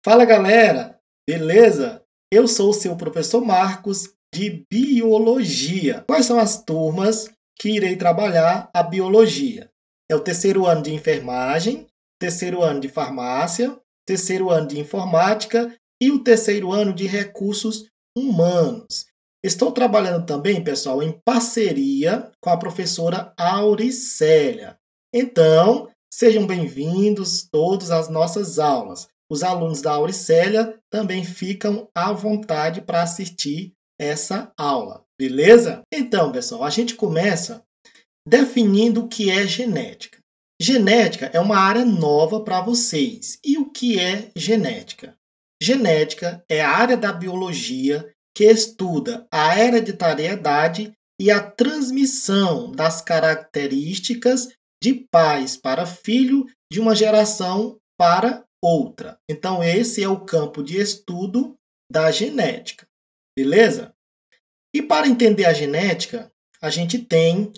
Fala galera, beleza? Eu sou o seu professor Marcos de Biologia. Quais são as turmas que irei trabalhar a Biologia? É o terceiro ano de Enfermagem, terceiro ano de Farmácia, terceiro ano de Informática e o terceiro ano de Recursos Humanos. Estou trabalhando também, pessoal, em parceria com a professora Auricélia. Então, sejam bem-vindos todos às nossas aulas. Os alunos da Auricélia também ficam à vontade para assistir essa aula, beleza? Então, pessoal, a gente começa definindo o que é genética. Genética é uma área nova para vocês. E o que é genética? Genética é a área da biologia que estuda a hereditariedade e a transmissão das características de pais para filho de uma geração para outra. Então, esse é o campo de estudo da genética, beleza? E para entender a genética, a gente tem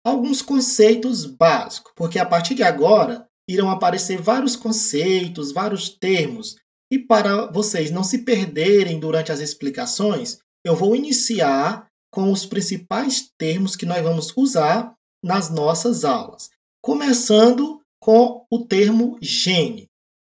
alguns conceitos básicos, porque a partir de agora irão aparecer vários conceitos, vários termos, e para vocês não se perderem durante as explicações, eu vou iniciar com os principais termos que nós vamos usar nas nossas aulas, começando com o termo gene.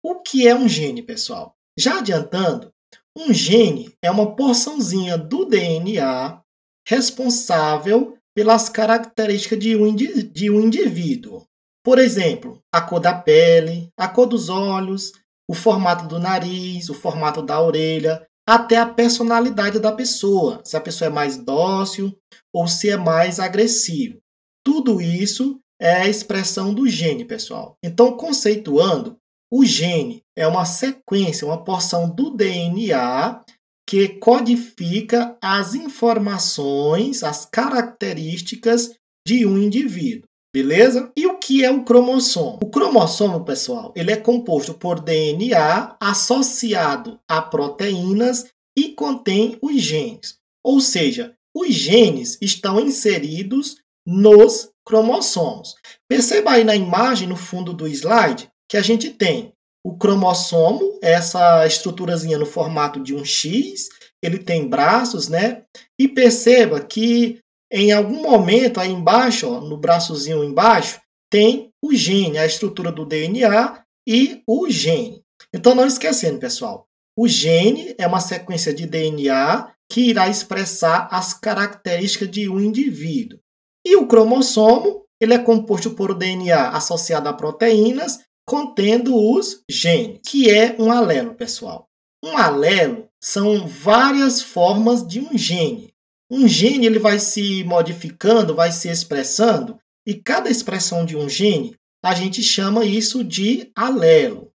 O que é um gene, pessoal? Já adiantando, um gene é uma porçãozinha do DNA responsável pelas características de um indivíduo. Por exemplo, a cor da pele, a cor dos olhos, o formato do nariz, o formato da orelha, até a personalidade da pessoa, se a pessoa é mais dócil ou se é mais agressivo. Tudo isso é a expressão do gene, pessoal. Então, conceituando, o gene é uma sequência, uma porção do DNA que codifica as informações, as características de um indivíduo, beleza? E o que é o cromossomo? O cromossomo, pessoal, ele é composto por DNA associado a proteínas e contém os genes. Ou seja, os genes estão inseridos nos cromossomos. Perceba aí na imagem, no fundo do slide, que a gente tem o cromossomo, essa estruturazinha no formato de um X, ele tem braços, né? E perceba que em algum momento aí embaixo, ó, no braçozinho embaixo, tem o gene, a estrutura do DNA e o gene. Então, não esquecendo, pessoal, o gene é uma sequência de DNA que irá expressar as características de um indivíduo. E o cromossomo, ele é composto por DNA associado a proteínas contendo os genes, que é um alelo, pessoal. Um alelo são várias formas de um gene. Um gene ele vai se modificando, vai se expressando, e cada expressão de um gene, a gente chama isso de alelo.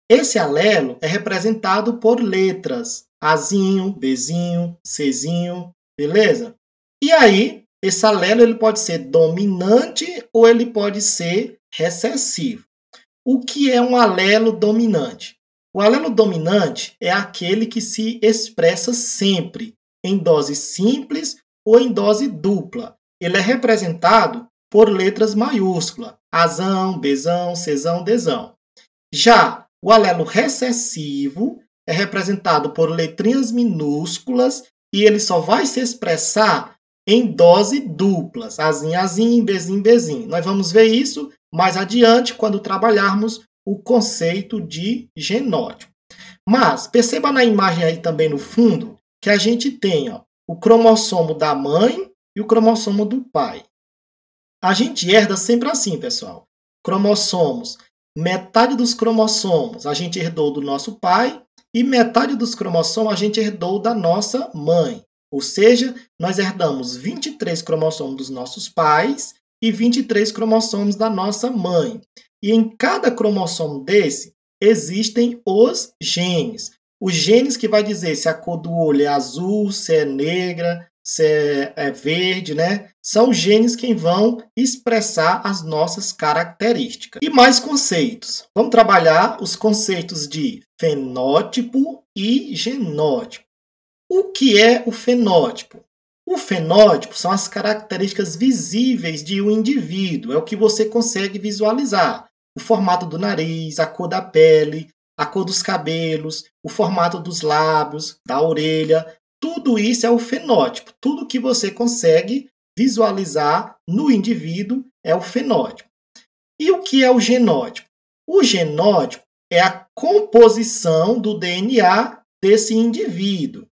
Esse alelo é representado por letras, Azinho, Bzinho, Czinho, beleza? E aí, esse alelo ele pode ser dominante ou ele pode ser recessivo. O que é um alelo dominante? O alelo dominante é aquele que se expressa sempre em dose simples ou em dose dupla. Ele é representado por letras maiúsculas, Azão, Bzão, Czão, Dzão. Já o alelo recessivo é representado por letrinhas minúsculas e ele só vai se expressar em dose duplas, Azinho, Azinho, Bzinho, Bzinho. Nós vamos ver isso mais adiante quando trabalharmos o conceito de genótipo. Mas perceba na imagem aí também no fundo que a gente tem o cromossomo da mãe e o cromossomo do pai. A gente herda sempre assim, pessoal. Cromossomos. Metade dos cromossomos a gente herdou do nosso pai e metade dos cromossomos a gente herdou da nossa mãe. Ou seja, nós herdamos 23 cromossomos dos nossos pais e 23 cromossomos da nossa mãe. E em cada cromossomo desse existem os genes. Os genes que vai dizer se a cor do olho é azul, se é negra, se é verde, né? São os genes que vão expressar as nossas características. E mais conceitos. Vamos trabalhar os conceitos de fenótipo e genótipo. O que é o fenótipo? O fenótipo são as características visíveis de um indivíduo, é o que você consegue visualizar. O formato do nariz, a cor da pele, a cor dos cabelos, o formato dos lábios, da orelha, tudo isso é o fenótipo. Tudo que você consegue visualizar no indivíduo é o fenótipo. E o que é o genótipo? O genótipo é a composição do DNA desse indivíduo.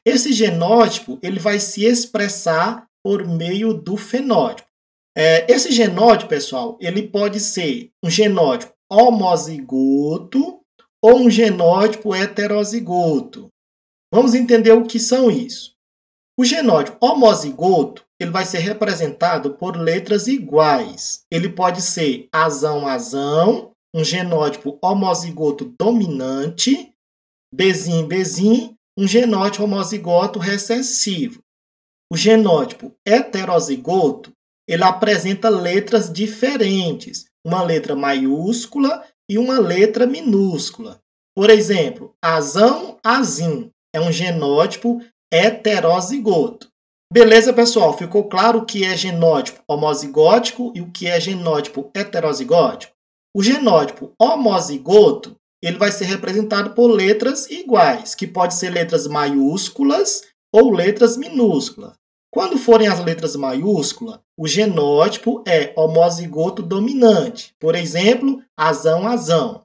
Esse genótipo ele vai se expressar por meio do fenótipo. Esse genótipo, pessoal, ele pode ser um genótipo homozigoto ou um genótipo heterozigoto. Vamos entender o que são isso. O genótipo homozigoto ele vai ser representado por letras iguais. Ele pode ser azão, um genótipo homozigoto dominante, Bzim, um genótipo homozigoto recessivo. O genótipo heterozigoto ele apresenta letras diferentes, uma letra maiúscula e uma letra minúscula. Por exemplo, azim é um genótipo heterozigoto. Beleza, pessoal? Ficou claro o que é genótipo homozigótico e o que é genótipo heterozigótico? O genótipo homozigoto ele vai ser representado por letras iguais, que pode ser letras maiúsculas ou letras minúsculas. Quando forem as letras maiúsculas, o genótipo é homozigoto dominante. Por exemplo, azão.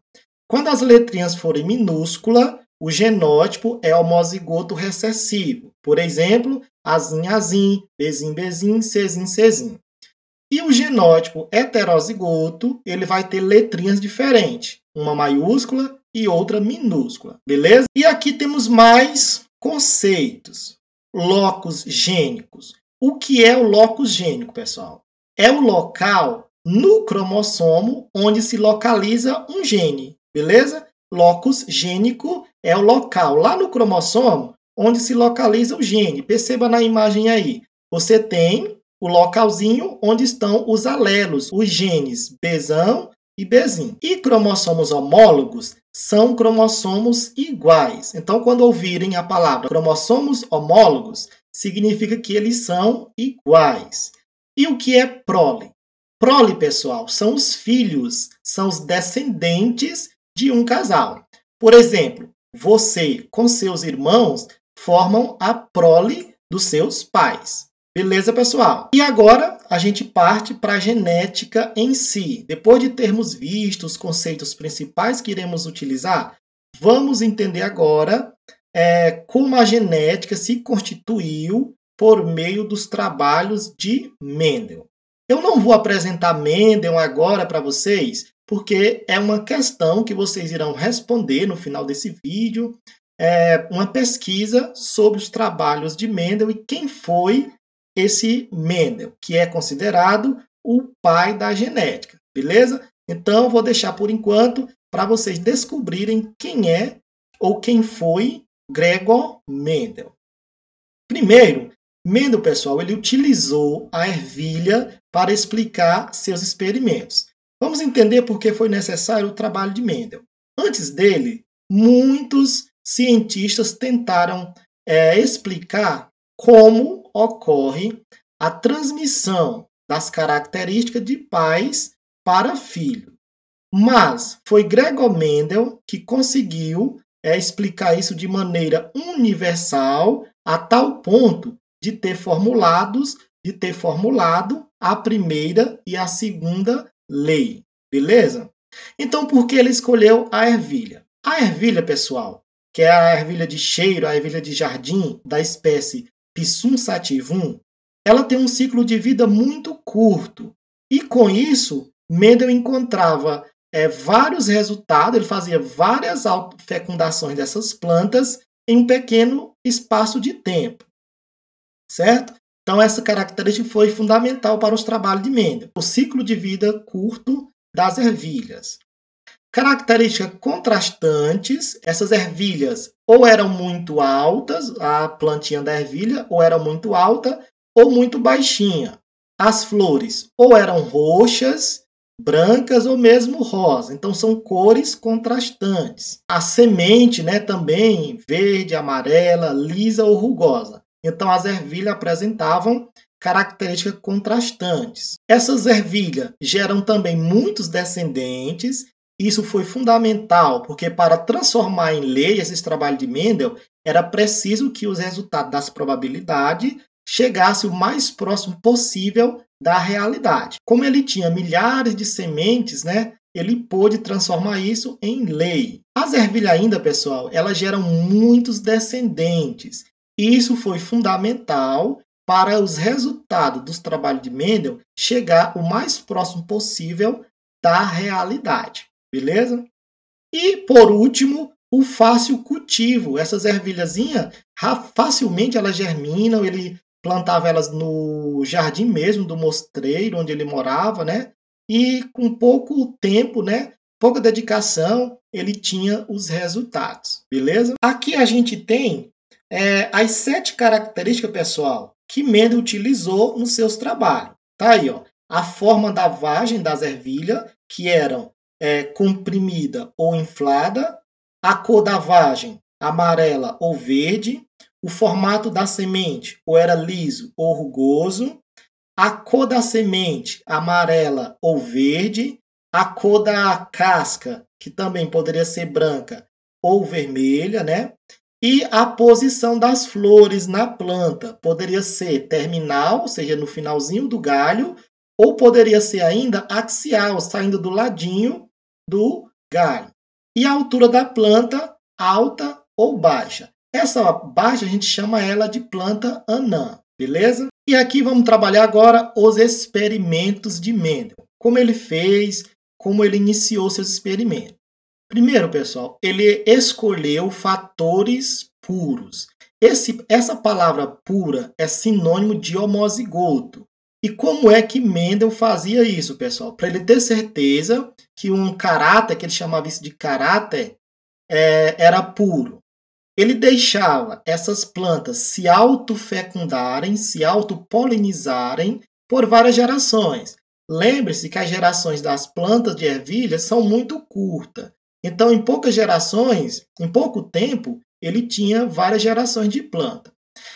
Quando as letrinhas forem minúsculas, o genótipo é homozigoto recessivo. Por exemplo, azim, Bzim, Czim. E o genótipo heterozigoto, ele vai ter letrinhas diferentes, uma maiúscula e outra minúscula, beleza? E aqui temos mais conceitos. Locus gênicos. O que é o locus gênico, pessoal? É o local no cromossomo onde se localiza um gene, beleza? Locus gênico é o local lá no cromossomo onde se localiza o gene. Perceba na imagem aí. Você tem o localzinho onde estão os alelos, os genes Bzão e Bzim. E cromossomos homólogos são cromossomos iguais. Então, quando ouvirem a palavra cromossomos homólogos, significa que eles são iguais. E o que é prole? Prole, pessoal, são os filhos, são os descendentes de um casal. Por exemplo, você com seus irmãos formam a prole dos seus pais. Beleza, pessoal? E agora a gente parte para a genética em si. Depois de termos visto os conceitos principais que iremos utilizar, vamos entender agora como a genética se constituiu por meio dos trabalhos de Mendel. Eu não vou apresentar Mendel agora para vocês, porque é uma questão que vocês irão responder no final desse vídeo. É uma pesquisa sobre os trabalhos de Mendel e quem foi esse Mendel, que é considerado o pai da genética, beleza? Então, vou deixar por enquanto para vocês descobrirem quem é ou quem foi Gregor Mendel. Primeiro, Mendel, pessoal, ele utilizou a ervilha para explicar seus experimentos. Vamos entender por que foi necessário o trabalho de Mendel. Antes dele, muitos cientistas tentaram explicar como ocorre a transmissão das características de pais para filho. Mas foi Gregor Mendel que conseguiu explicar isso de maneira universal a tal ponto de ter formulado a primeira e a segunda lei, beleza? Então, por que ele escolheu a ervilha? A ervilha, pessoal, que é a ervilha de cheiro, a ervilha de jardim da espécie Pisum sativum, ela tem um ciclo de vida muito curto. E com isso, Mendel encontrava vários resultados, ele fazia várias fecundações dessas plantas em um pequeno espaço de tempo. Certo? Então, essa característica foi fundamental para os trabalhos de Mendel. O ciclo de vida curto das ervilhas. Características contrastantes, essas ervilhas ou eram muito altas, a plantinha da ervilha, ou era muito alta ou muito baixinha. As flores ou eram roxas, brancas ou mesmo rosa. Então, são cores contrastantes. A semente, também verde, amarela, lisa ou rugosa. Então, as ervilhas apresentavam características contrastantes. Essas ervilhas geram também muitos descendentes Isso foi fundamental, porque para transformar em lei esses trabalhos de Mendel, era preciso que os resultados das probabilidades chegassem o mais próximo possível da realidade. Como ele tinha milhares de sementes, né, ele pôde transformar isso em lei. As ervilhas ainda, pessoal, elas geram muitos descendentes. Isso foi fundamental para os resultados dos trabalhos de Mendel chegar o mais próximo possível da realidade. Beleza? E, por último, o fácil cultivo. Essas ervilhazinhas, facilmente elas germinam, ele plantava elas no jardim mesmo do mostreiro, onde ele morava, né? E com pouco tempo, né? Pouca dedicação, ele tinha os resultados, beleza? Aqui a gente tem as 7 características, pessoal, que Mendel utilizou nos seus trabalhos. Tá aí, ó. A forma da vagem das ervilhas, que eram comprimida ou inflada, a cor da vagem, amarela ou verde, o formato da semente, ou era liso ou rugoso, a cor da semente, amarela ou verde, a cor da casca, que também poderia ser branca ou vermelha, né? E a posição das flores na planta, poderia ser terminal, ou seja, no finalzinho do galho, ou poderia ser ainda axial, saindo do ladinho do galho. E a altura da planta, alta ou baixa. Essa baixa a gente chama ela de planta anã, beleza? E aqui vamos trabalhar agora os experimentos de Mendel. Como ele fez, como ele iniciou seus experimentos. Primeiro, pessoal, ele escolheu fatores puros. Essa palavra pura é sinônimo de homozigoto. E como é que Mendel fazia isso, pessoal? Para ele ter certeza que um caráter, que ele chamava isso de caráter, era puro. Ele deixava essas plantas se autofecundarem, se autopolinizarem por várias gerações. Lembre-se que as gerações das plantas de ervilha são muito curtas. Então, em poucas gerações, em pouco tempo, ele tinha várias gerações de planta.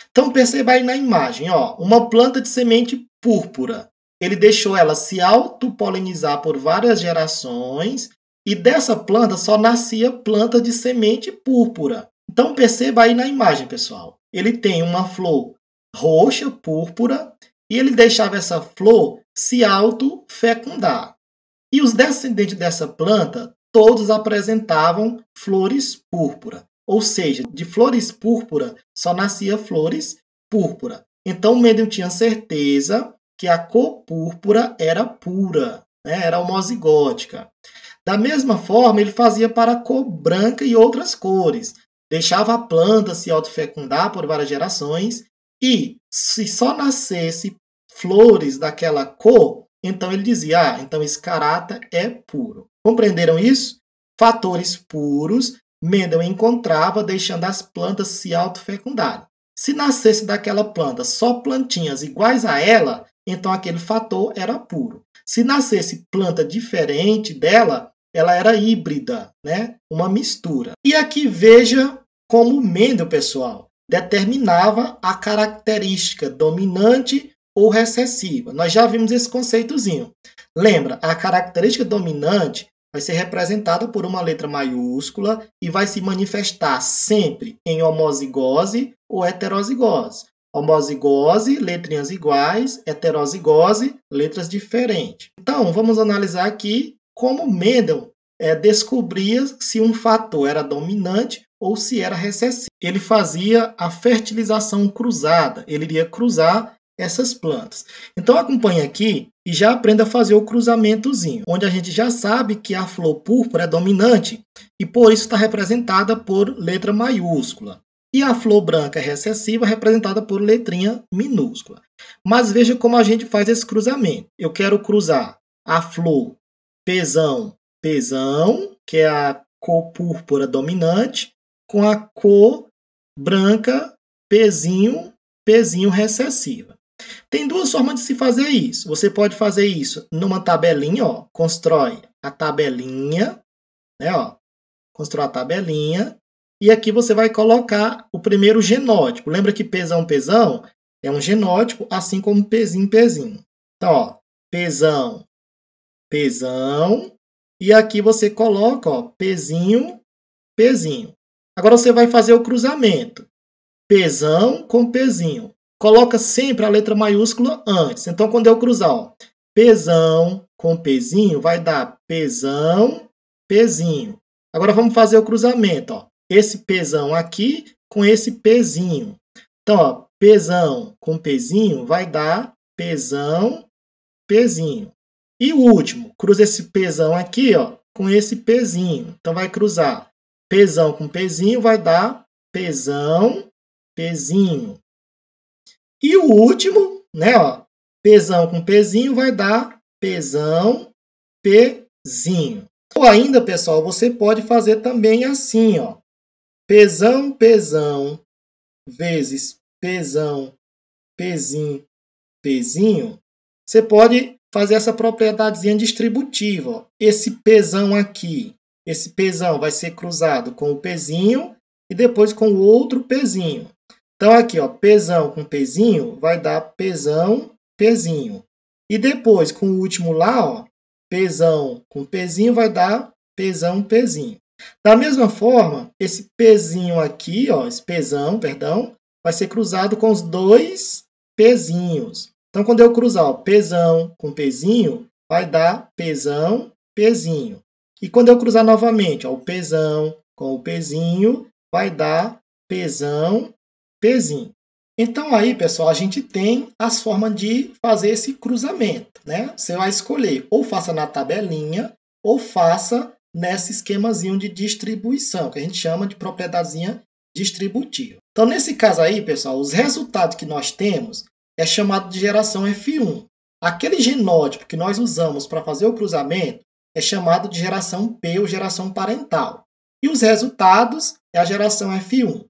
Então, perceba aí na imagem, ó, uma planta de semente púrpura. Ele deixou ela se autopolinizar por várias gerações e dessa planta só nascia planta de semente púrpura. Então, perceba aí na imagem, pessoal. Ele tem uma flor roxa, púrpura, e ele deixava essa flor se autofecundar. E os descendentes dessa planta, todos apresentavam flores púrpura. Ou seja, de flores púrpura só nascia flores púrpura. Então, Mendel tinha certeza que a cor púrpura era pura, né? Era homozigótica. Da mesma forma, ele fazia para a cor branca e outras cores. Deixava a planta se autofecundar por várias gerações e, se só nascesse flores daquela cor, então ele dizia, então esse caráter é puro. Compreenderam isso? Fatores puros, Mendel encontrava deixando as plantas se autofecundarem. Se nascesse daquela planta só plantinhas iguais a ela, então aquele fator era puro. Se nascesse planta diferente dela, ela era híbrida, né? Uma mistura. E aqui veja como Mendel, pessoal, determinava a característica dominante ou recessiva. Nós já vimos esse conceitozinho. Lembra, a característica dominante vai ser representada por uma letra maiúscula e vai se manifestar sempre em homozigose ou heterozigose. Homozigose, letrinhas iguais, heterozigose, letras diferentes. Então, vamos analisar aqui como Mendel descobria se um fator era dominante ou se era recessivo. Ele fazia a fertilização cruzada, ele iria cruzar essas plantas. Então acompanhe aqui e já aprenda a fazer o cruzamentozinho, onde a gente já sabe que a flor púrpura é dominante e por isso está representada por letra maiúscula. E a flor branca é recessiva, representada por letrinha minúscula. Mas veja como a gente faz esse cruzamento. Eu quero cruzar a flor pezão, que é a cor púrpura dominante, com a cor branca, pezinho recessiva. Tem duas formas de se fazer isso. Você pode fazer isso numa tabelinha, ó, constrói a tabelinha, né, ó, constrói a tabelinha, e aqui você vai colocar o primeiro genótipo. Lembra que pezão é um genótipo, assim como pezinho. Então, ó, pezão, E aqui você coloca, ó, Pzinho, Pzinho. Agora você vai fazer o cruzamento. Pzão com Pzinho. Coloca sempre a letra maiúscula antes. Então, quando eu cruzar, ó, Pzão com Pzinho, vai dar Pzão, Pzinho. Agora vamos fazer o cruzamento, ó. Esse Pzão aqui com esse Pzinho. Então, ó, Pzão com Pzinho vai dar Pzão, Pzinho. E o último, cruza esse Pzão aqui, ó, com esse Pzinho. Então, vai cruzar Pzão com Pzinho, vai dar Pzão, Pzinho. E o último, né, ó, Pzão com Pzinho vai dar Pzão, Pzinho. Ou ainda, pessoal, você pode fazer também assim, ó. Pzão, Pzão, vezes Pzão, Pzinho, Pzinho. Você pode fazer essa propriedadezinha distributiva, ó. Esse Pzão aqui, esse Pzão vai ser cruzado com o Pzinho e depois com o outro Pzinho. Então, aqui, ó, Pzão com Pzinho vai dar Pzão, Pzinho. E depois, com o último lá, ó, Pzão com Pzinho vai dar Pzão, Pzinho. Da mesma forma, esse Pzinho aqui, ó, esse Pzão, perdão, vai ser cruzado com os dois Pzinhos. Então, quando eu cruzar, ó, Pzão com Pzinho, vai dar Pzão, Pzinho. E quando eu cruzar novamente, ó, o Pzão com o Pzinho, vai dar Pzão, Pzinho. Então, aí, pessoal, a gente tem as formas de fazer esse cruzamento, né? Você vai escolher ou faça na tabelinha ou faça nesse esquemazinho de distribuição, que a gente chama de propriedadezinha distributiva. Então, nesse caso aí, pessoal, os resultados que nós temos é chamado de geração F1. Aquele genótipo que nós usamos para fazer o cruzamento é chamado de geração P ou geração parental. E os resultados é a geração F1.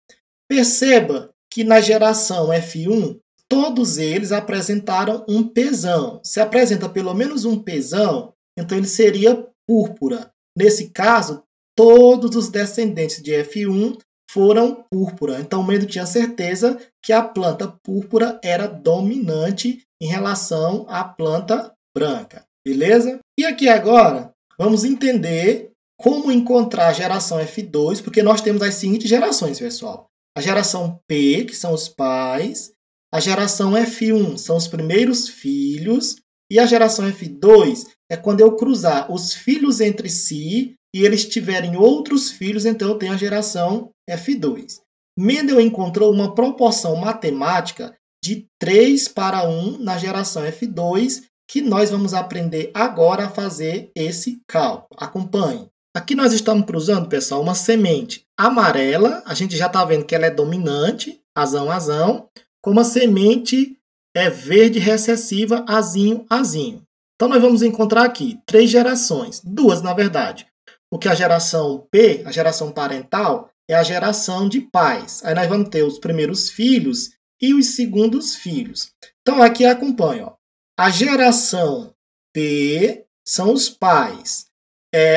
Perceba que na geração F1, todos eles apresentaram um Pzão. Se apresenta pelo menos um Pzão, então ele seria púrpura. Nesse caso, todos os descendentes de F1 foram púrpura. Então, o Mendo tinha certeza que a planta púrpura era dominante em relação à planta branca. Beleza? E aqui agora, vamos entender como encontrar a geração F2, porque nós temos as seguintes gerações, pessoal. A geração P, que são os pais. A geração F1 são os primeiros filhos. E a geração F2 é quando eu cruzar os filhos entre si e eles tiverem outros filhos, então eu tenho a geração F2. Mendel encontrou uma proporção matemática de 3:1 na geração F2, que nós vamos aprender agora a fazer esse cálculo. Acompanhe. Aqui nós estamos cruzando, pessoal, uma semente amarela. A gente já está vendo que ela é dominante, azão, azão, com uma semente verde recessiva, azinho, azinho. Então, nós vamos encontrar aqui 3 gerações, 2 na verdade. Porque a geração P, a geração parental, é a geração de pais. Aí nós vamos ter os primeiros filhos e os segundos filhos. Então, aqui acompanha. Ó. A geração P são os pais.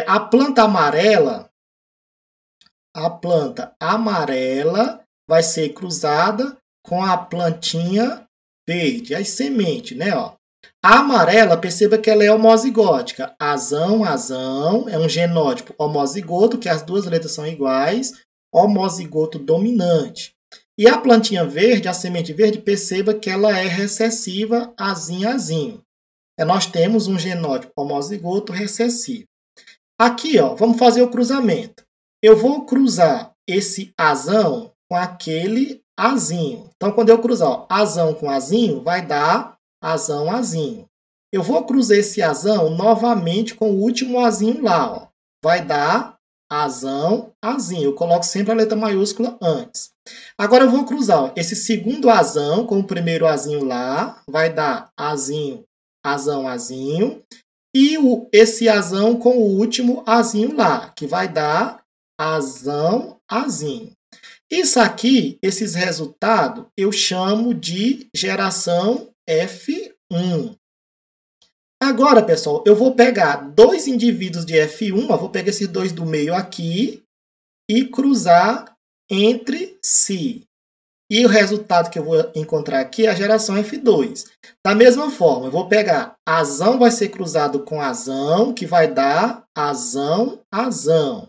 A planta amarela vai ser cruzada com a plantinha verde, as sementes, né? Ó. A amarela, perceba que ela é homozigótica. Azão, azão, é um genótipo homozigoto, que as duas letras são iguais, homozigoto dominante. E a plantinha verde, a semente verde, perceba que ela é recessiva, azinho, azinho. Nós temos um genótipo homozigoto recessivo. Aqui, ó, vamos fazer o cruzamento. Eu vou cruzar esse azão com aquele azinho. Então, quando eu cruzar ó, azão com azinho, vai dar azão, azinho. Eu vou cruzar esse azão novamente com o último azinho lá. Ó. Vai dar azão, azinho. Eu coloco sempre a letra maiúscula antes. Agora, eu vou cruzar ó, esse segundo azão com o primeiro azinho lá. Vai dar azinho, azão, azinho. E esse azão com o último azinho lá, que vai dar azão, azinho. Isso aqui, esses resultados, eu chamo de geração F1. Agora, pessoal, eu vou pegar 2 indivíduos de F1, eu vou pegar esses 2 do meio aqui e cruzar entre si. E o resultado que eu vou encontrar aqui é a geração F2. Da mesma forma, eu vou pegar azão vai ser cruzado com azão, que vai dar azão, azão.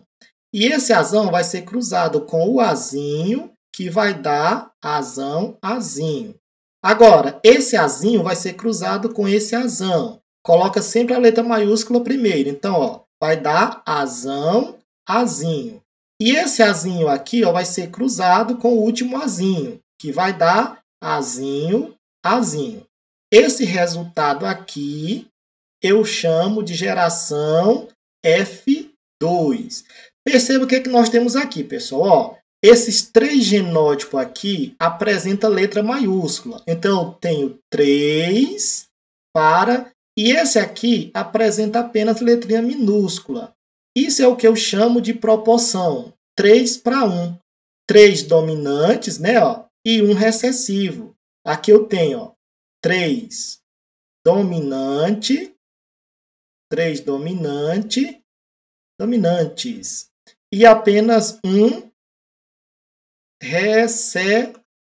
E esse azão vai ser cruzado com o azinho, que vai dar azão, azinho. Agora, esse azinho vai ser cruzado com esse azão. Coloca sempre a letra maiúscula primeiro. Então, ó, vai dar azão, azinho. E esse azinho aqui, ó, vai ser cruzado com o último azinho, que vai dar azinho, azinho. Esse resultado aqui eu chamo de geração F2. Perceba o que nós temos aqui, pessoal. Ó, esses três genótipos aqui apresentam letra maiúscula. Então, eu tenho 3 para... E esse aqui apresenta apenas letrinha minúscula. Isso é o que eu chamo de proporção. 3 para 1. 3 dominantes, né, ó, e 1 recessivo. Aqui eu tenho, ó, 3 dominante, 3 dominantes e apenas 1 recessivo.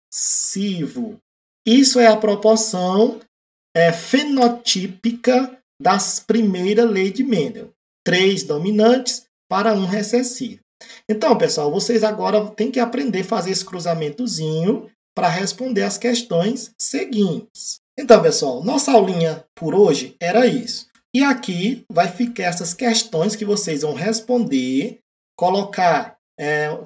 Isso é a proporção fenotípica das primeiras leis de Mendel. 3 dominantes para 1 recessivo. Então, pessoal, vocês agora têm que aprender a fazer esse cruzamentozinho para responder as questões seguintes. Então, pessoal, nossa aulinha por hoje era isso. E aqui vai ficar essas questões que vocês vão responder, colocar,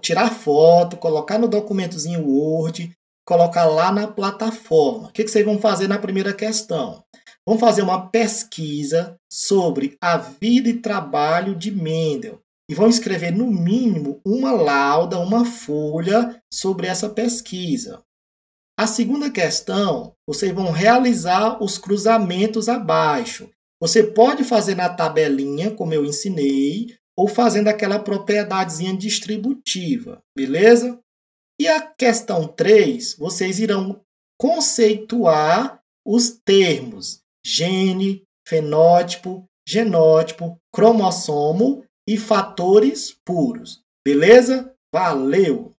tirar foto, colocar no documentozinho Word, colocar lá na plataforma. O que vocês vão fazer na primeira questão? Vão fazer uma pesquisa sobre a vida e trabalho de Mendel. E vão escrever, no mínimo, uma lauda, uma folha sobre essa pesquisa. A segunda questão, vocês vão realizar os cruzamentos abaixo. Você pode fazer na tabelinha, como eu ensinei, ou fazendo aquela propriedadezinha distributiva, beleza? E a questão 3, vocês irão conceituar os termos gene, fenótipo, genótipo, cromossomo e fatores puros. Beleza? Valeu!